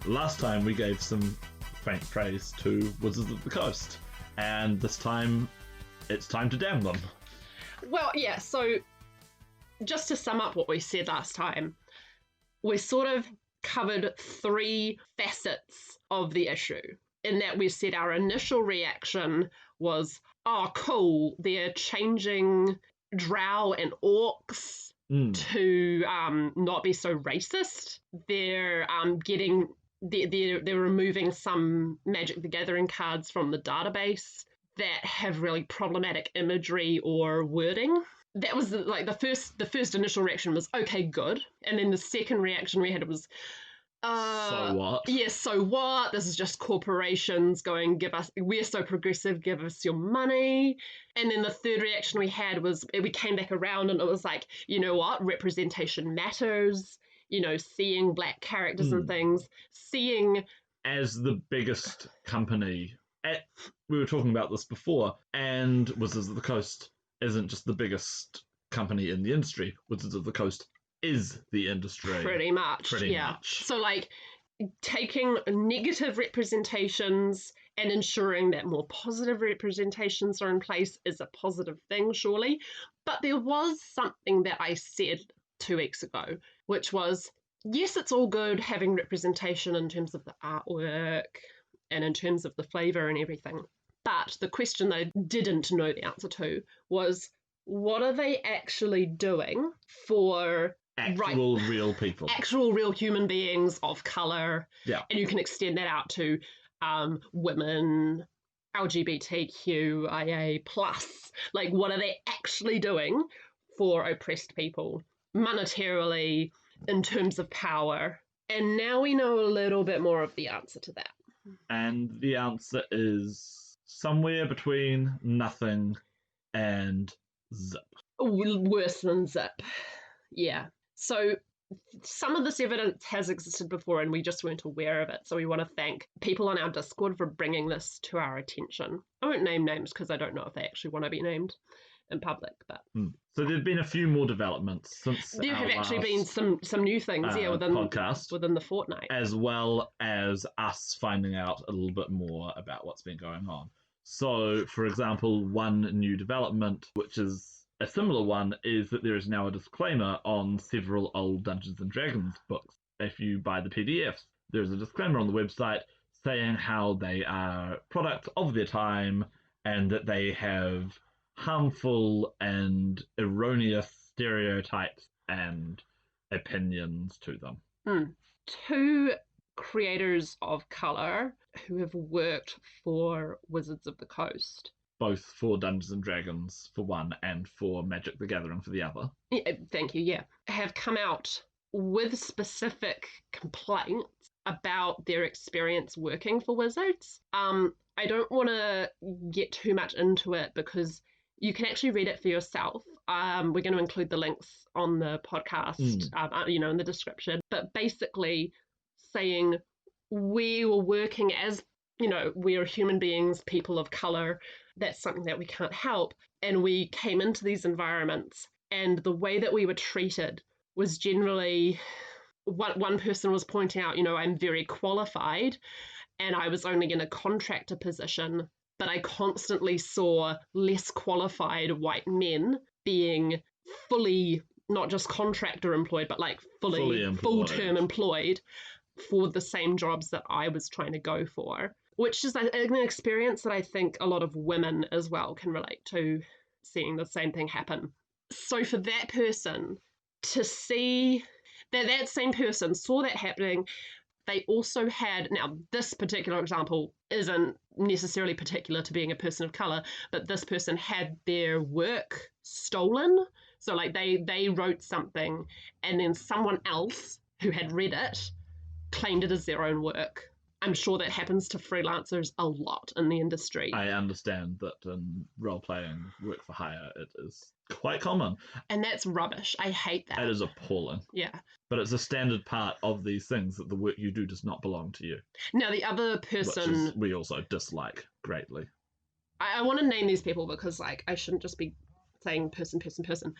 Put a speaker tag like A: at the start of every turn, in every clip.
A: Last time we gave some faint praise to Wizards of the Coast, and this time it's time to damn them.
B: Well, yeah, so just to sum up what we said last time, we sort of covered three facets of the issue. In that we said our initial reaction was, oh, cool, they're changing drow and orcs to not be so racist. They're they're removing some Magic the Gathering cards from the database that have really problematic imagery or wording. That was the first initial reaction was, okay, good. And then the second reaction we had was,
A: so what?
B: Yeah, so what? This is just corporations going, we're so progressive, give us your money. And then the third reaction we had was, we came back around and it was like, you know what? Representation matters. You know, seeing black characters and things, seeing...
A: As the biggest company, we were talking about this before, and Wizards of the Coast isn't just the biggest company in the industry. Wizards of the Coast is the industry.
B: Pretty much. So, like, taking negative representations and ensuring that more positive representations are in place is a positive thing, surely. But there was something that I said 2 weeks ago, which was, yes, it's all good having representation in terms of the artwork and in terms of the flavour and everything. But the question I didn't know the answer to was, what are they actually doing for
A: real people?
B: Actual real human beings of colour.
A: Yeah.
B: And you can extend that out to women, LGBTQIA+. Like, what are they actually doing for oppressed people? Monetarily, in terms of power. And now we know a little bit more of the answer to that.
A: And the answer is somewhere between nothing and zip.
B: Worse than zip. Yeah. So some of this evidence has existed before and we just weren't aware of it. So we want to thank people on our Discord for bringing this to our attention. I won't name names because I don't know if they actually want to be named in public, but
A: so there've been a few more developments since
B: there have actually been some new things within the fortnight,
A: as well as us finding out a little bit more about what's been going on. So, for example, one new development, which is a similar one, is that there is now a disclaimer on several old Dungeons and Dragons books. If you buy the PDFs, there's a disclaimer on the website saying how they are products of their time and that they have harmful and erroneous stereotypes and opinions to them.
B: 2 creators of colour who have worked for Wizards of the Coast.
A: Both for Dungeons and Dragons for one and for Magic the Gathering for the other.
B: Yeah, thank you, yeah. Have come out with specific complaints about their experience working for Wizards. I don't want to get too much into it because you can actually read it for yourself. We're going to include the links on the podcast, in the description. But basically saying we were working as, we are human beings, people of colour. That's something that we can't help. And we came into these environments and the way that we were treated was generally, one person was pointing out, I'm very qualified and I was only in a contractor position, but I constantly saw less qualified white men being fully, not just contractor employed, but like fully full-term employed for the same jobs that I was trying to go for, which is an experience that I think a lot of women as well can relate to, seeing the same thing happen. So for that person to see that same person saw that happening, they also had, now this particular example isn't necessarily particular to being a person of colour, but this person had their work stolen. So like they wrote something and then someone else who had read it claimed it as their own work. I'm sure that happens to freelancers a lot in the industry.
A: I understand that in role-playing work for hire, it is quite common.
B: And that's rubbish. I hate that.
A: It is appalling.
B: Yeah.
A: But it's a standard part of these things that the work you do does not belong to you.
B: Now, the other person...
A: Which we also dislike greatly.
B: I want to name these people because, I shouldn't just be saying person.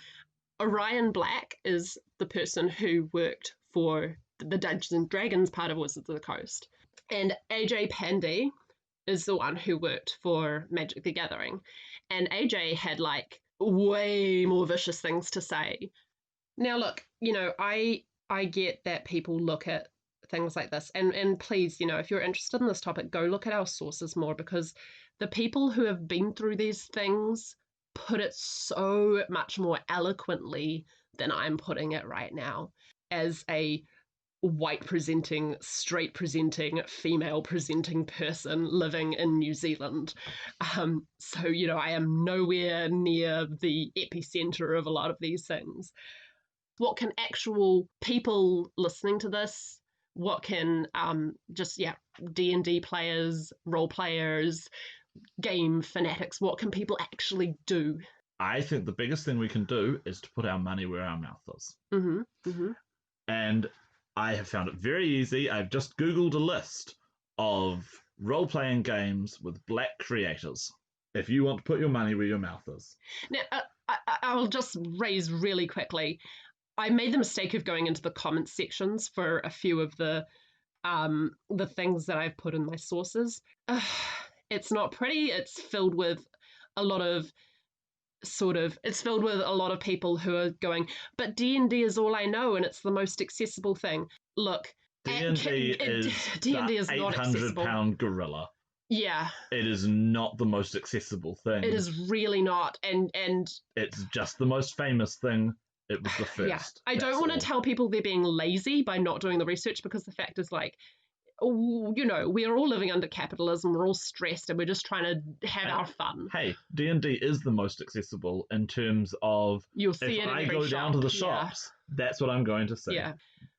B: Orion Black is the person who worked for the Dungeons and Dragons part of Wizards of the Coast. And AJ Pandy is the one who worked for Magic the Gathering. And AJ had like way more vicious things to say. Now, look, I get that people look at things like this. And please, if you're interested in this topic, go look at our sources more, because the people who have been through these things put it so much more eloquently than I'm putting it right now as a white presenting, straight presenting, female presenting person living in New Zealand. So, I am nowhere near the epicenter of a lot of these things. What can actual people listening to this, what can D&D players, role players, game fanatics, what can people actually do?
A: I think the biggest thing we can do is to put our money where our mouth is.
B: Mm-hmm. Mm-hmm.
A: And I have found it very easy. I've just Googled a list of role-playing games with Black creators. If you want to put your money where your mouth is.
B: Now, I'll just raise really quickly. I made the mistake of going into the comments sections for a few of the things that I've put in my sources. It's not pretty. It's filled with a lot of people who are going, but D&D is all I know and it's the most accessible thing. Look,
A: D&D is not 800-pound gorilla.
B: Yeah.
A: It is not the most accessible thing.
B: It is really not. And
A: it's just the most famous thing. It was the first.
B: Yeah. I don't want to tell people they're being lazy by not doing the research, because the fact is, like, we're all living under capitalism, we're all stressed, and we're just trying to have our fun.
A: Hey, D&D is the most accessible in terms of,
B: you'll see
A: if I go down to the shops, that's what I'm going to see.
B: Yeah.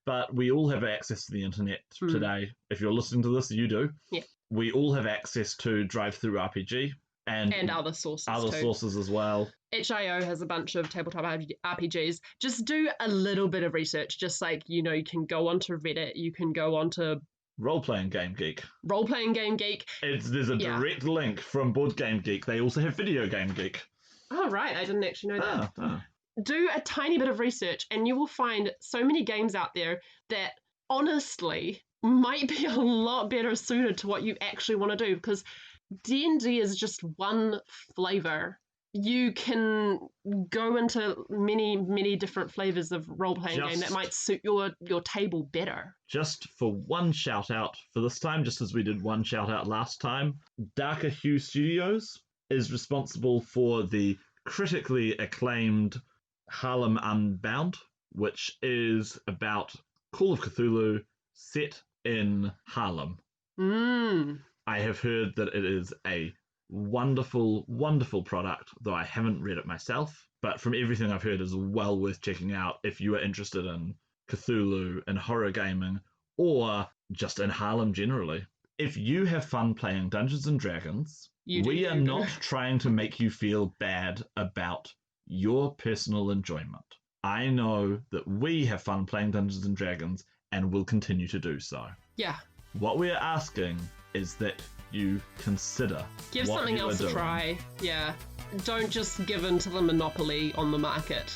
A: But we all have access to the internet today. If you're listening to this, you do.
B: Yeah.
A: We all have access to Drive-Thru RPG and
B: other sources
A: sources as well.
B: HIO has a bunch of tabletop RPGs. Just do a little bit of research. Just like, you can go onto Reddit, you can go onto
A: Role-Playing Game Geek.
B: There's
A: a direct link from Board Game Geek. They also have Video Game Geek.
B: Oh, right. I didn't actually know that. Do a tiny bit of research and you will find so many games out there that honestly might be a lot better suited to what you actually want to do, because D&D is just one flavor. You can go into many, many different flavors of role-playing game that might suit your table better.
A: Just for one shout-out for this time, just as we did one shout-out last time, Darker Hue Studios is responsible for the critically acclaimed Harlem Unbound, which is about Call of Cthulhu set in Harlem. I have heard that it is a wonderful, wonderful product, though I haven't read it myself. But from everything I've heard, is well worth checking out if you are interested in Cthulhu and horror gaming, or just in Harlem generally. If you have fun playing Dungeons and Dragons, we are not trying to make you feel bad about your personal enjoyment. I know that we have fun playing Dungeons and Dragons and will continue to do so.
B: Yeah.
A: What we are asking is that you consider
B: give something else a try. Yeah. Don't just give in to the monopoly on the market.